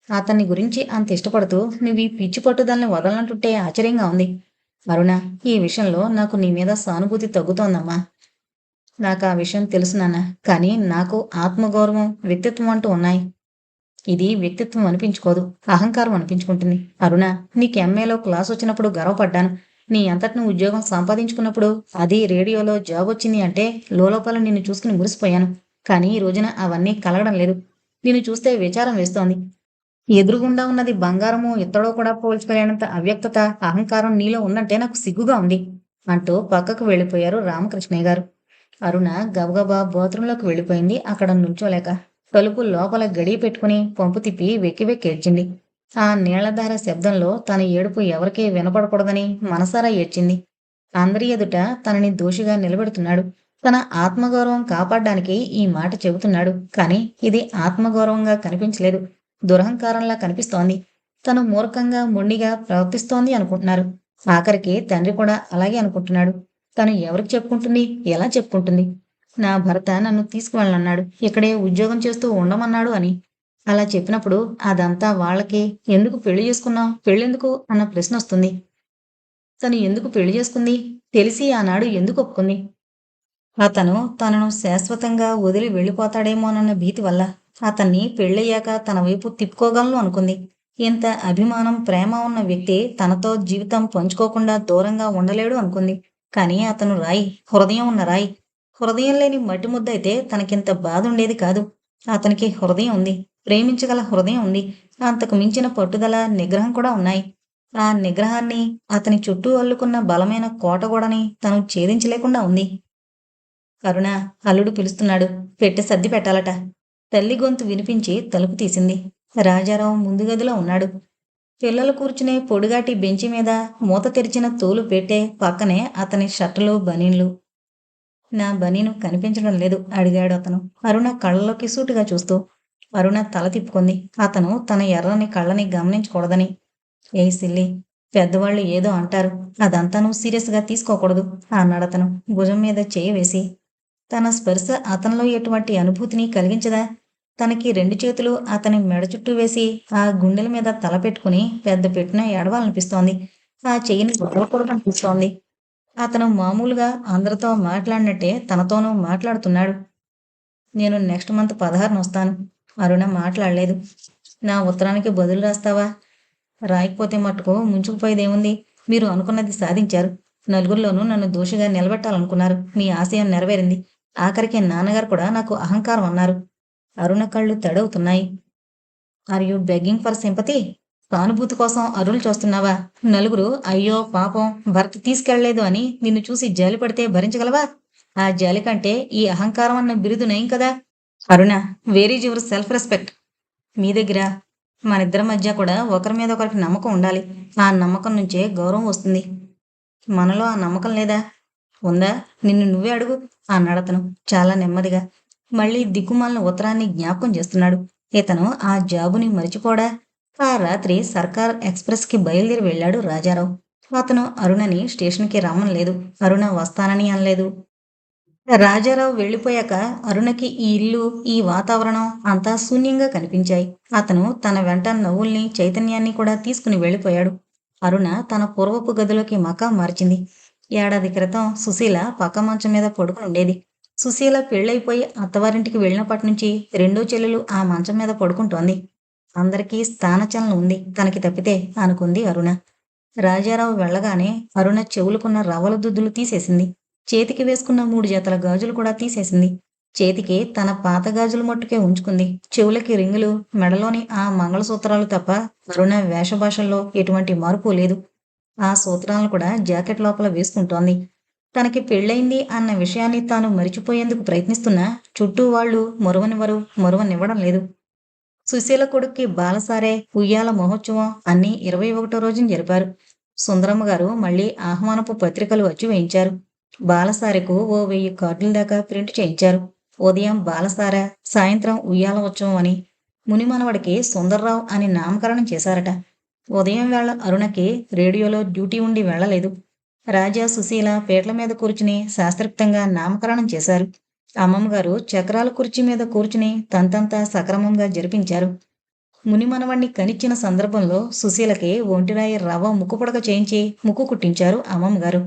అతన్ని గురించి అంత ఇష్టపడుతూ నువ్వు ఈ పిచ్చి పట్టుదలని వదలనంటుంటే ఆశ్చర్యంగా ఉంది. అరుణ, ఈ విషయంలో నాకు నీ మీద సానుభూతి తగ్గుతోందమ్మా. నాకు ఆ విషయం తెలుసు నాన్న. కానీ నాకు ఆత్మగౌరవం, వ్యక్తిత్వం అంటూ ఉన్నాయి. ఇది వ్యక్తిత్వం అనిపించుకోదు. అహంకారం అనిపించుకుంటుంది. అరుణ, నీకు ఎంఏలో క్లాస్ వచ్చినప్పుడు గర్వపడ్డాను. నీ అంతటి నువ్వు ఉద్యోగం సంపాదించుకున్నప్పుడు, అది రేడియోలో జాబ్ వచ్చింది అంటే లోలోపల నిన్ను చూసుకుని మురిసిపోయాను. కానీ ఈ రోజున అవన్నీ కలగడం లేదు. నిన్ను చూస్తే విచారం వేస్తోంది. ఎదురుగుండా ఉన్నది బంగారమో ఇత్తడో కూడా పోల్చుకోలేనంత అవ్యక్తత, అహంకారం నీలో ఉందంటే నాకు సిగ్గుగా ఉంది అంటూ పక్కకు వెళ్ళిపోయారు రామకృష్ణయ్య గారు. అరుణ గబగబా బాత్రూంలోకి వెళ్ళిపోయింది అక్కడ నుంచోలేక. తలుపు లోపల గడియ పెట్టుకుని పంపు తిప్పి వెక్కి వెక్కి ఏడ్చింది. ఆ నీళ్లధార శబ్దంలో తన ఏడుపు ఎవరికీ వినపడకూడదని మనసారా ఏడ్చింది. అందరి ఎదుట తనని దోషిగా నిలబెడుతున్నాడు. తన ఆత్మగౌరవం కాపాడ్డానికి ఈ మాట చెబుతున్నాడు. కానీ ఇది ఆత్మగౌరవంగా కనిపించలేదు. దురహంకారంలా కనిపిస్తోంది. తను మూర్ఖంగా మొండిగా ప్రవర్తిస్తోంది అనుకుంటున్నారు. ఆఖరికి తండ్రి కూడా అలాగే అనుకుంటున్నాడు. తను ఎవరికి చెప్పుకుంటుంది? ఎలా చెప్పుకుంటుంది? నా భర్త నన్ను తీసుకువెళ్ళనన్నాడు. ఇక్కడే ఉద్యోగం చేస్తూ ఉండమన్నాడు అని. అలా చెప్పినప్పుడు అదంతా వాళ్ళకి ఎందుకు పెళ్లి చేసుకున్నావు? పెళ్ళెందుకు అన్న ప్రశ్న వస్తుంది. తను ఎందుకు పెళ్లి చేసుకుంది? తెలిసి ఆనాడు ఎందుకు ఒప్పుకుంది? అతను తనను శాశ్వతంగా వదిలి వెళ్ళిపోతాడేమోనన్న భీతి వల్ల అతన్ని పెళ్ళయ్యాక తన వైపు తిప్పుకోగలను అనుకుంది. ఇంత అభిమానం, ప్రేమ ఉన్న వ్యక్తి తనతో జీవితం పంచుకోకుండా దూరంగా ఉండలేడు అనుకుంది. కానీ అతను రాయి, హృదయం ఉన్న రాయి. హృదయం లేని మట్టి ముద్దయితే తనకింత బాధ ఉండేది కాదు. అతనికి హృదయం ఉంది. ప్రేమించగల హృదయం ఉంది. అంతకు మించిన పట్టుదల, నిగ్రహం కూడా ఉన్నాయి. ఆ నిగ్రహాన్ని, అతని చుట్టూ అల్లుకున్న బలమైన కోటగోడని తను ఛేదించలేకుండా ఉంది. కరుణ, అల్లుడు పిలుస్తున్నాడు. పెట్టె సర్ది పెట్టాలట. తల్లి గొంతు వినిపించి తలుపు తీసింది. రాజారావు ముందు గదిలో ఉన్నాడు. పిల్లలు కూర్చునే పొడుగాటి బెంచి మీద మూత తెరిచిన తోలు పెట్టే పక్కనే అతని షర్టులు, బనీన్లు. నా బనీను కనిపించడం లేదు అడిగాడు అతను, అరుణ కళ్ళలోకి సూటిగా చూస్తూ. అరుణ తల తిప్పుకుంది. అతను తన ఎర్రని కళ్ళని గమనించకూడదని. ఏ సిల్లి, పెద్దవాళ్ళు ఏదో అంటారు. అదంతా నువ్వు సీరియస్గా తీసుకోకూడదు అన్నాడతను భుజం మీద చేయి వేసి. తన స్పర్శ అతనిలో ఎటువంటి అనుభూతిని కలిగించదా? తనకి రెండు చేతులు అతని మెడ చుట్టూ వేసి ఆ గుండెల మీద తల పెట్టుకుని పెద్ద పెట్టున ఏడవాలనిపిస్తోంది. ఆ చెయ్యిని వదలకూడదనిపిస్తోంది. అతను మామూలుగా అందరితో మాట్లాడినట్టే తనతోనూ మాట్లాడుతున్నాడు. నేను నెక్స్ట్ మంత్ 16న వస్తాను. అరుణ మాట్లాడలేదు. నా ఉత్తరానికి బదులు రాస్తావా? రాయకపోతే మట్టుకు ముంచుకుపోయేదేముంది? మీరు అనుకున్నది సాధించారు. నలుగురిలోనూ నన్ను దోషిగా నిలబెట్టాలనుకున్నారు. మీ ఆశయం నెరవేరింది. ఆఖరికి నాన్నగారు కూడా నాకు అహంకారం అన్నారు. అరుణ కళ్ళు తడవుతున్నాయి. Are you begging for sympathy? సానుభూతి కోసం అరులు చూస్తున్నావా? నలుగురు అయ్యో పాపం భర్త తీసుకెళ్లలేదు అని నిన్ను చూసి జాలి పడితే భరించగలవా? ఆ జాలి కంటే ఈ అహంకారం అన్న బిరుదు నయం కదా. Aruna, where is your self respect? మీ దగ్గర. మనిద్దరి మధ్య కూడా ఒకరి మీద ఒకరికి నమ్మకం ఉండాలి. ఆ నమ్మకం నుంచే గౌరవం వస్తుంది. మనలో ఆ నమ్మకం లేదా? ఉందా? నిన్ను నువ్వే అడుగు అన్నాడతను చాలా నెమ్మదిగా. మళ్ళీ దిక్కుమాలిన ఉత్తరాన్ని జ్ఞాపకం చేస్తున్నాడు. ఇతను ఆ జాబుని మరిచిపోడా? ఆ రాత్రి సర్కార్ ఎక్స్‌ప్రెస్ కి బయలుదేరి వెళ్ళాడు రాజారావు. అతను అరుణని స్టేషన్‌కి రమ్మనలేదు. అరుణ వస్తానని అనలేదు. రాజారావు వెళ్ళిపోయాక అరుణకి ఈ ఇల్లు, ఈ వాతావరణం అంతా శూన్యంగా కనిపించాయి. అతను తన వెంట నవ్వుల్ని, చైతన్యాన్ని కూడా తీసుకుని వెళ్ళిపోయాడు. అరుణ తన పూర్వపు గదిలోకి మకాం మార్చింది. ఏడాది క్రితం సుశీల పక్క మంచం మీద పడుకుని ఉండేది. సుశీల పెళ్ళైపోయి అత్తవారింటికి వెళ్ళినప్పటి నుంచి రెండో చెల్లెలు ఆ మంచం మీద పడుకుంటోంది. అందరికీ స్థానచలనం ఉంది, తనకి తప్పితే అనుకుంది అరుణ. రాజారావు వెళ్ళగానే అరుణ చెవులుకున్న రవ్వల దుద్దులు తీసేసింది. చేతికి వేసుకున్న 3 జతల గాజులు కూడా తీసేసింది. చేతికి తన పాత గాజులు మట్టుకే ఉంచుకుంది. చెవులకి రింగులు, మెడలోని ఆ మంగళసూత్రాలు తప్ప అరుణ వేషభాషల్లో ఎటువంటి మార్పు లేదు. ఆ సూత్రాలను కూడా జాకెట్ లోపల వేసుకుంటోంది. తనకి పెళ్ళయింది అన్న విషయాన్ని తాను మరిచిపోయేందుకు ప్రయత్నిస్తున్నా చుట్టూ వాళ్ళు మరువనివ్వరు, మరువనివ్వడం లేదు. సుశీల కొడుక్కి బాలసారే, ఉయ్యాల మహోత్సవం అన్నీ 21వ రోజున జరిపారు. సుందరమ్మ గారు మళ్ళీ ఆహ్వానపు పత్రికలు వచ్చి వేయించారు. బాలసారెకు ఓ 1000 కార్డుల దాకా ప్రింట్ చేయించారు. ఉదయం బాలసార, సాయంత్రం ఉయ్యాల ఉత్సవం అని మునిమనవడికి సుందర్రావు అని నామకరణం చేశారట. ఉదయం వేళ అరుణకి రేడియోలో డ్యూటీ ఉండి వెళ్ళలేదు. రాజా, సుశీల పీటల మీద కూర్చుని శాస్త్రోక్తంగా నామకరణం చేశారు. అమ్మమ్మగారు చక్రాల కుర్చీ మీద కూర్చుని తంతంతా సక్రమంగా జరిపించారు. మునిమనవణ్ణి కనిచ్చిన సందర్భంలో సుశీలకి ఒంటిరాయి రవ్వ ముక్కు పుడక చేయించి ముక్కు కుట్టించారు అమ్మమ్మగారు.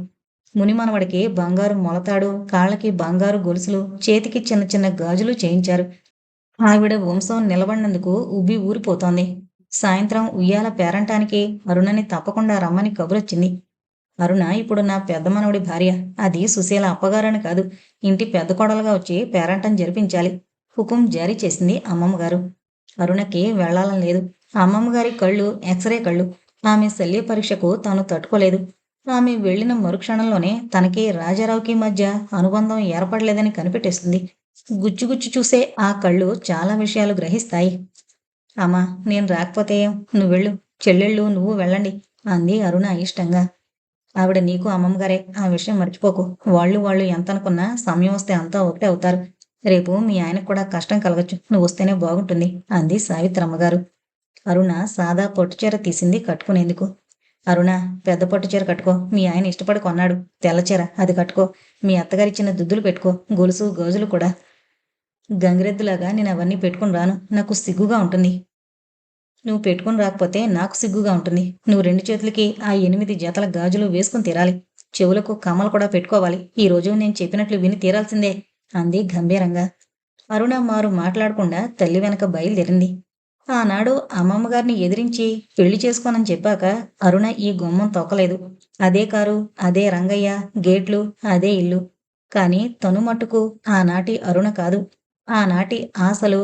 మునిమనవడికి బంగారు మొలతాడు, కాళ్ళకి బంగారు గొలుసులు, చేతికి చిన్న చిన్న గాజులు చేయించారు. ఆవిడ వంశం నిలబడినందుకు ఉబ్బి ఊరిపోతోంది. సాయంత్రం ఉయ్యాల పేరంటానికి అరుణని తప్పకుండా రమ్మని కబురొచ్చింది. అరుణ ఇప్పుడు నా పెద్ద మనవడి భార్య. అది సుశీల అప్పగారని కాదు. ఇంటి పెద్ద కోడలుగా వచ్చి పేరంటం జరిపించాలి. హుకుం జారీ చేసింది అమ్మమ్మగారు. అరుణకి వెళ్ళాలని లేదు. అమ్మమ్మగారి కళ్ళు ఎక్స్రే కళ్ళు. ఆమె శల్య పరీక్షకు తాను తట్టుకోలేదు. ఆమె వెళ్ళిన మరుక్షణంలోనే తనకి రాజారావుకి మధ్య అనుబంధం ఏర్పడలేదని కనిపెట్టేస్తుంది. గుచ్చుగుచ్చు చూసే ఆ కళ్ళు చాలా విషయాలు గ్రహిస్తాయి. అమ్మా, నేను రాకపోతే ఏం? నువ్వెళ్ళు. చెల్లెళ్ళు నువ్వు వెళ్ళండి అంది అరుణ ఇష్టంగా. ఆవిడ నీకు అమ్మమ్మగారే. ఆ విషయం మర్చిపోకు. వాళ్ళు ఎంతనుకున్నా సమయం వస్తే అంతా ఒకటే అవుతారు. రేపు మీ ఆయనకు కూడా కష్టం కలగచ్చు. నువ్వు వస్తేనే బాగుంటుంది అంది సావిత్రమ్మగారు. అరుణ సాదా పట్టుచీర తీసింది కట్టుకునేందుకు. అరుణ, పెద్ద పట్టుచీర కట్టుకో. మీ ఆయన ఇష్టపడి కొన్నాడు. తెల్లచీర, అది కట్టుకో. మీ అత్తగారిచ్చిన దుద్దులు పెట్టుకో. గొలుసు గాజులు కూడా. గంగిరెద్దులాగా నేను అవన్నీ పెట్టుకుని రాను. నాకు సిగ్గుగా ఉంటుంది. నువ్వు పెట్టుకుని రాకపోతే నాకు సిగ్గుగా ఉంటుంది. నువ్వు 2 చేతులకి ఆ 8 జతల గాజులు వేసుకుని తీరాలి. చెవులకు కమ్మలు కూడా పెట్టుకోవాలి. ఈ రోజు నేను చెప్పినట్లు విని తీరాల్సిందే అంది గంభీరంగా. అరుణ మారు మాట్లాడకుండా తల్లి వెనక బయలుదేరింది. ఆనాడు అమ్మమ్మగారిని ఎదిరించి పెళ్లి చేసుకోనని చెప్పాక అరుణ ఈ గుమ్మం తొక్కలేదు. అదే కారు, అదే రంగయ్య, గేట్లు, అదే ఇల్లు. కాని తను మట్టుకు ఆనాటి అరుణ కాదు. ఆనాటి ఆశలు,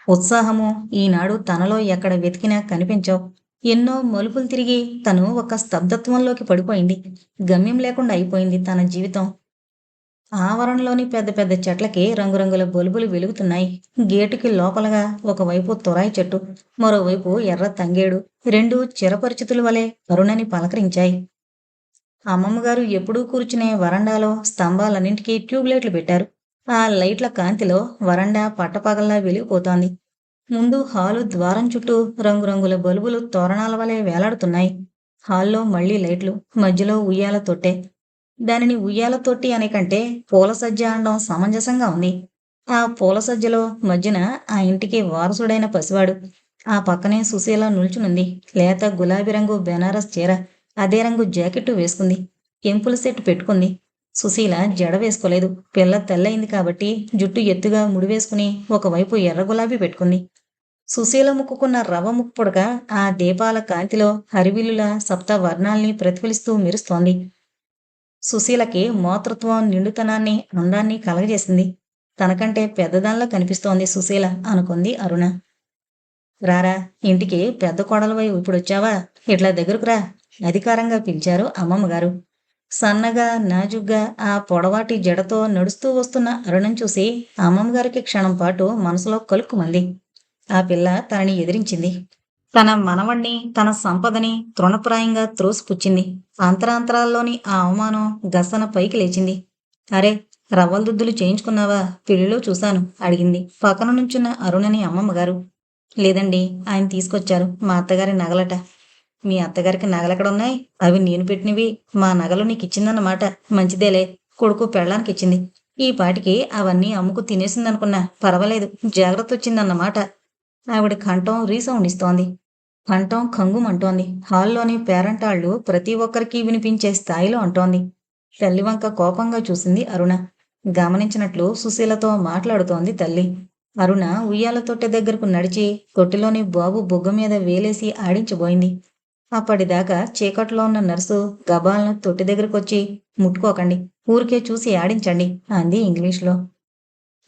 ఉత్సాహము ఈనాడు తనలో ఎక్కడ వెతికినా కనిపించవు. ఎన్నో మలుపులు తిరిగి తను ఒక స్తబ్దత్వంలోకి పడిపోయింది. గమ్యం లేకుండా అయిపోయింది తన జీవితం. ఆవరణలోని పెద్ద పెద్ద చెట్లకి రంగురంగుల బల్బులు వెలుగుతున్నాయి. గేటుకి లోపలగా ఒకవైపు తురాయి చెట్టు, మరోవైపు ఎర్ర తంగేడు, రెండు చిరపరిచితుల వలె అరుణని పలకరించాయి. అమ్మమ్మగారు ఎప్పుడూ కూర్చునే వరండాలో స్తంభాలన్నింటికీ ట్యూబ్లైట్లు పెట్టారు. ఆ లైట్ల కాంతిలో వరండా పట్టపగల్లా వెలిగిపోతోంది. ముందు హాలు ద్వారం చుట్టూ రంగురంగుల బల్బులు తోరణాల వలె వేలాడుతున్నాయి. హాల్లో మళ్లీ లైట్లు, మధ్యలో ఉయ్యాల తొట్టె. దానిని ఉయ్యాల తొట్టి అనే కంటే పూల సజ్జ అనడం సమంజసంగా ఉంది. ఆ పూల సజ్జలో మధ్యన ఆ ఇంటికి వారసుడైన పసివాడు. ఆ పక్కనే సుశీల నిల్చునుంది. లేత గులాబీ రంగు బెనారస్ చీర, అదే రంగు జాకెట్టు వేసుకుంది. కెంపుల సెట్ పెట్టుకుంది. సుశీల జడ వేసుకోలేదు. పిల్ల తెల్లయింది కాబట్టి జుట్టు ఎత్తుగా ముడివేసుకుని ఒకవైపు ఎర్ర గులాబీ పెట్టుకుంది. సుశీల ముక్కుకున్న రవ్వ ముక్కు పుడక ఆ దీపాల కాంతిలో హరివిల్లుల సప్త వర్ణాల్ని ప్రతిఫలిస్తూ మెరుస్తోంది. సుశీలకి మోతృత్వం నిండుతనాన్ని, అందాన్ని కలగజేసింది. తనకంటే పెద్దదానిలా కనిపిస్తోంది సుశీల అనుకుంది అరుణ. రారా, ఇంటికి పెద్ద కోడలువై ఇప్పుడొచ్చావా? ఇట్లా దగ్గరకు రా అధికారంగా పిలిచారు అమ్మమ్మగారు. సన్నగా నాజుగ్గా ఆ పొడవాటి జడతో నడుస్తూ వస్తున్న అరుణం చూసి అమ్మమ్మగారికి క్షణం పాటు మనసులో కలుక్కుమంది. ఆ పిల్ల తనని ఎదిరించింది. తన మనవణ్ణి, తన సంపదని తృణప్రాయంగా త్రోసిపుచ్చింది. అంతరాంతరాల్లోని ఆ అవమానం గసన పైకి లేచింది. అరే, రవ్వలదుద్దులు చేయించుకున్నావా? పెళ్లిలో చూశాను అడిగింది పక్కన నుంచున్న అరుణని అమ్మమ్మగారు. లేదండి, ఆయన తీసుకొచ్చారు. మా అత్తగారి నగలట. మీ అత్తగారికి నగలెక్కడున్నాయి? అవి నేను పెట్టినవి. మా నగలు నీకిచ్చిందన్నమాట. మంచిదేలే, కొడుకు పెళ్ళానికిచ్చింది. ఈ పాటికి అవన్నీ అమ్ముకు తినేసిందనుకున్నా. పర్వాలేదు, జాగ్రత్త వచ్చిందన్నమాట. ఆవిడ కంఠం రీసౌండ్ ఇస్తోంది. కంఠం ఖంగుమంటోంది. హాల్లోని పేరంటాళ్ళు ప్రతి ఒక్కరికి వినిపించే స్థాయిలో అంటోంది. తల్లివంక కోపంగా చూసింది అరుణ. గమనించినట్లు సుశీలతో మాట్లాడుతోంది తల్లి. అరుణ ఉయ్యాల తొట్టె దగ్గరకు నడిచి తొట్టెలోని బాబు బుగ్గ మీద వేలేసి ఆడించబోయింది. అప్పటిదాకా చీకట్లో ఉన్న నర్సు గబాలను తొట్టి దగ్గరకొచ్చి, ముట్టుకోకండి, ఊరికే చూసి ఆడించండి అంది ఇంగ్లీష్లో.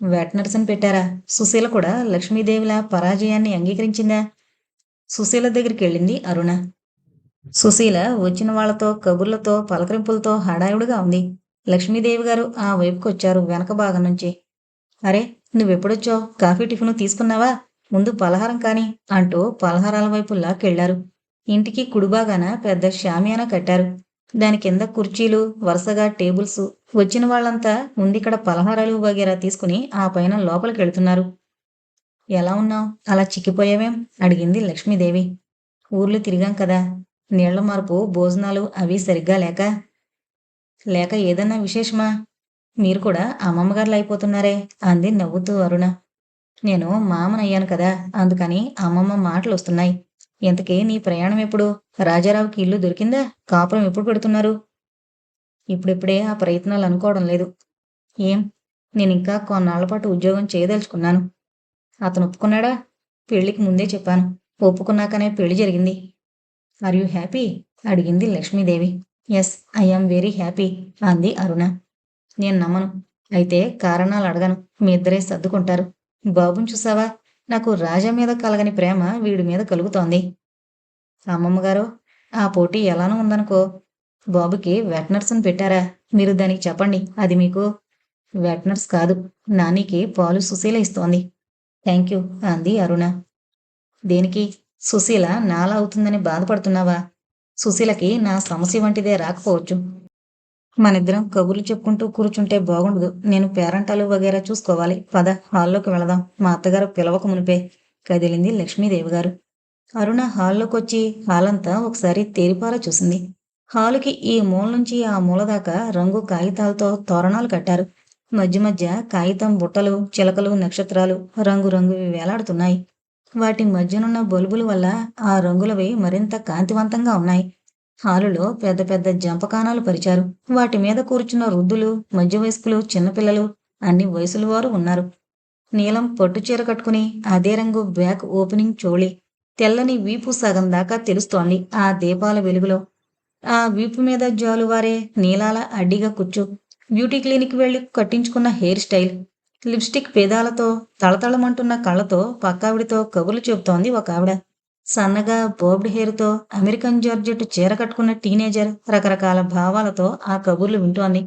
వెట్ నర్సుని పెట్టారా? సుశీల కూడా లక్ష్మీదేవిలా పరాజయాన్ని అంగీకరించిందా? సుశీల దగ్గరికి వెళ్ళింది అరుణ. సుశీల వచ్చిన వాళ్లతో కబుర్లతో పలకరింపులతో హడావుడిగా ఉంది. లక్ష్మీదేవి గారు ఆ వైపుకొచ్చారు వెనక భాగం నుంచి. అరే, నువ్వెప్పుడొచ్చావు? కాఫీ టిఫిను తీసుకున్నావా? ముందు పలహారం కాని అంటూ పలహారాల వైపు లాక్కెళ్లారు. ఇంటికి కుడిభాగాన పెద్ద షామియానా కట్టారు. దాని కింద కుర్చీలు, వరుసగా టేబుల్స్. వచ్చిన వాళ్ళంతా ముందిక్కడ పలహారాలు వగేరా తీసుకుని ఆ పైన లోపలికెళ్తున్నారు. ఎలా ఉన్నావు? అలా చిక్కిపోయావేం? అడిగింది లక్ష్మీదేవి. ఊర్లు తిరిగాం కదా. నీళ్ల మార్పు, భోజనాలు అవి సరిగ్గా లేక ఏదన్నా విశేషమా? మీరు కూడా అమ్మమ్మగారులు అయిపోతున్నారే అంది నవ్వుతూ అరుణ. నేను మామనయ్యాను కదా, అందుకని అమ్మమ్మ మాటలు వస్తున్నాయి. ఇంతకీ నీ ప్రయాణం ఎప్పుడు? రాజారావుకి ఇల్లు దొరికిందా? కాపురం ఎప్పుడు పెడుతున్నారు? ఇప్పుడిప్పుడే ఆ ప్రయత్నాలు అనుకోవడం లేదు. ఏం? నేనింకా కొన్నాళ్ల పాటు ఉద్యోగం చేయదలుచుకున్నాను. అతను ఒప్పుకున్నాడా? పెళ్లికి ముందే చెప్పాను. ఒప్పుకున్నాకనే పెళ్లి జరిగింది. Are you happy? అడిగింది Lakshmidevi. Yes, I am very happy అంది అరుణ. నేను నమ్మను. అయితే కారణాలు అడగను. మీ ఇద్దరే సర్దుకుంటారు. బాబుని చూసావా? నాకు రాజా మీద కలగని ప్రేమ వీడి మీద కలుగుతోంది. అమ్మమ్మగారు, ఆ పోటీ ఎలానో ఉందనుకో. బాబుకి వెట్నర్స్ని పెట్టారా? మీరు దానికి చెప్పండి. అది మీకు వెట్నర్స్ కాదు. నానికి పాలు సుశీల ఇస్తోంది. థ్యాంక్ యూ అంది అరుణ. దేనికి? సుశీల నాలా అవుతుందని బాధపడుతున్నావా? సుశీలకి నా సమస్య వంటిదే రాకపోవచ్చు. మనిద్దరం కబుర్లు చెప్పుకుంటూ కూర్చుంటే బాగుండదు. నేను పేరంటాలు వగేరా చూసుకోవాలి. పద, హాల్లోకి వెళదాం. మా అత్తగారు పిలవక మునిపే కదిలింది లక్ష్మీదేవి గారు. అరుణ హాల్లోకొచ్చి హాలంతా ఒకసారి తేరిపారా చూసింది. హాలుకి ఈ మూల నుంచి ఆ మూల దాకా రంగు కాగితాలతో తోరణాలు కట్టారు. మధ్య మధ్య కాగితం బుట్టలు, చిలకలు, నక్షత్రాలు రంగురంగువి వేలాడుతున్నాయి. వాటి మధ్యనున్న బల్బుల వల్ల ఆ రంగులవి మరింత కాంతివంతంగా ఉన్నాయి. హాలులో పెద్ద పెద్ద జంపకానాలు పరిచారు. వాటి మీద కూర్చున్న వృద్ధులు, మధ్య వయస్కులు, చిన్నపిల్లలు, అన్ని వయసుల వారు ఉన్నారు. నీలం పట్టు చీర కట్టుకుని అదే రంగు బ్యాక్ ఓపెనింగ్ చోళీ, తెల్లని వీపు సగం దాకా తెలుస్తోంది ఆ దీపాల వెలుగులో. ఆ వీపు మీద జాలువారే నీలాల అడ్డిగా కుచ్చు, బ్యూటీ క్లినిక్ వెళ్లి కట్టించుకున్న హెయిర్ స్టైల్, లిప్స్టిక్ పేదాలతో తళతళమంటున్న కళ్ళతో పక్కావిడితో కబుర్లు చెబుతోంది ఒక ఆవిడ. సన్నగా బోబ్డ్ హెయిర్తో అమెరికన్ జార్జెట్ చీర కట్టుకున్న టీనేజర్ రకరకాల భావాలతో ఆ కబుర్లు వింటోంది.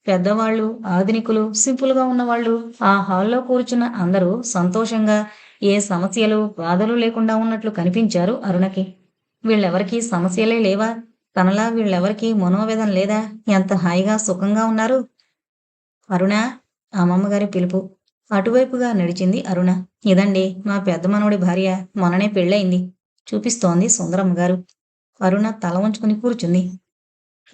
పెద్దవాళ్ళు, ఆధునికులు, సింపుల్గా ఉన్నవాళ్ళు ఆ హాల్లో కూర్చున్న అందరూ సంతోషంగా, ఏ సమస్యలు, బాధలు లేకుండా ఉన్నట్లు కనిపించారు అరుణకి. వీళ్ళెవరికీ సమస్యలే లేవా? తనలా వీళ్ళెవరికీ మనోవేదన లేదా? ఎంత హాయిగా, సుఖంగా ఉన్నారు! అరుణా! అమ్మమ్మగారి పిలుపు. అటువైపుగా నడిచింది అరుణ. ఇదండి మా పెద్ద మనవడి భార్య. మొన్ననే పెళ్ళయింది చూపిస్తోంది సుందరమ్మగారు. అరుణ తల వంచుకుని కూర్చుంది.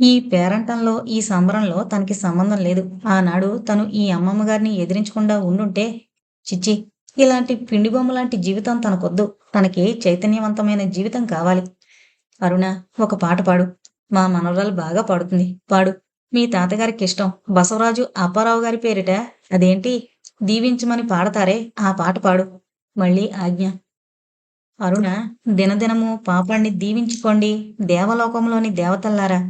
ఈ పేరంటంలో, ఈ సంబరంలో తనకి సంబంధం లేదు. ఆనాడు తను ఈ అమ్మమ్మగారిని ఎదిరించకుండా ఉండుంటే, చిచ్చి, ఇలాంటి పిండి బొమ్మలాంటి జీవితం తనకొద్దు. తనకి చైతన్యవంతమైన జీవితం కావాలి. అరుణ, ఒక పాట పాడు. మా మనవరాలు బాగా పాడుతుంది. పాడు. మీ తాతగారికిష్టం. బసవరాజు అప్పారావు గారి పేరిట అదేంటి దీవించమని పాడతారే, ఆ పాట పాడు. మళ్ళీ ఆజ్ఞ. అరుణ దినదినము పాపాన్ని దీవించుకోండి దేవలోకంలోని దేవతల్లారా.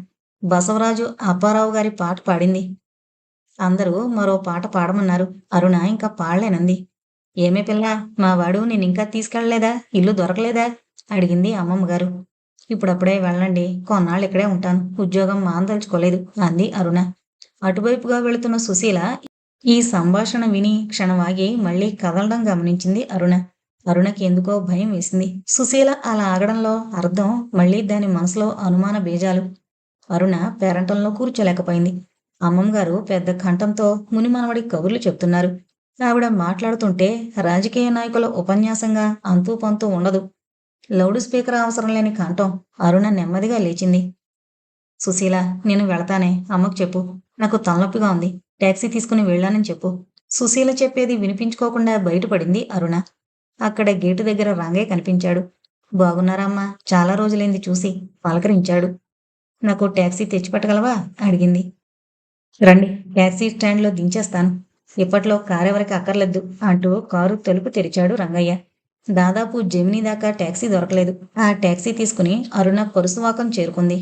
బసవరాజు అప్పారావు గారి పాట పాడింది. అందరూ మరో పాట పాడమన్నారు. అరుణ ఇంకా పాడలేనంది. ఏమే పిల్ల, మా వాడు నేనింకా తీసుకెళ్ళలేదా? ఇల్లు దొరకలేదా? అడిగింది అమ్మమ్మగారు. ఇప్పుడప్పుడే వెళ్ళండి. కొన్నాళ్ళు ఇక్కడే ఉంటాను. ఉద్యోగం మానదలుచుకోలేదు అంది అరుణ. అటువైపుగా వెళుతున్న సుశీల ఈ సంభాషణ విని క్షణమాగి మళ్ళీ కదలడం గమనించింది అరుణ. అరుణకి ఎందుకో భయం వేసింది. సుశీల అలా ఆగడంలో అర్థం మళ్ళీ దాని మనసులో అనుమాన బీజాలు. అరుణ పేరంటంలో కూర్చోలేకపోయింది. అమ్మమ్మగారు పెద్ద కంఠంతో మునిమనవడి కబుర్లు చెప్తున్నారు. ఆవిడ మాట్లాడుతుంటే రాజకీయ నాయకుల ఉపన్యాసంగా అంతూ పంతూ ఉండదు. లౌడ్ స్పీకర్ అవసరం లేని కంఠం. అరుణ నెమ్మదిగా లేచింది. సుశీల, నేను వెళతానే. అమ్మకు చెప్పు. నాకు తలనొప్పిగా ఉంది. టాక్సీ తీసుకుని వెళ్ళానని చెప్పు. సుశీల చెప్పేది వినిపించుకోకుండా బయటపడింది అరుణ. అక్కడ గేటు దగ్గర రంగయ్య కనిపించాడు. బాగున్నారమ్మా? చాలా రోజులైంది చూసి పలకరించాడు. నాకు టాక్సీ తెచ్చిపెట్టగలవా? అడిగింది. రండి, టాక్సీ స్టాండ్లో దించేస్తాను. ఇప్పట్లో కారెవరికి అక్కర్లేదు అంటూ కారు తలుపు తెరిచాడు రంగయ్య. దాదాపు జెమినీ దాకా టాక్సీ దొరకలేదు. ఆ టాక్సీ తీసుకుని అరుణ పరుసువాకం చేరుకుంది.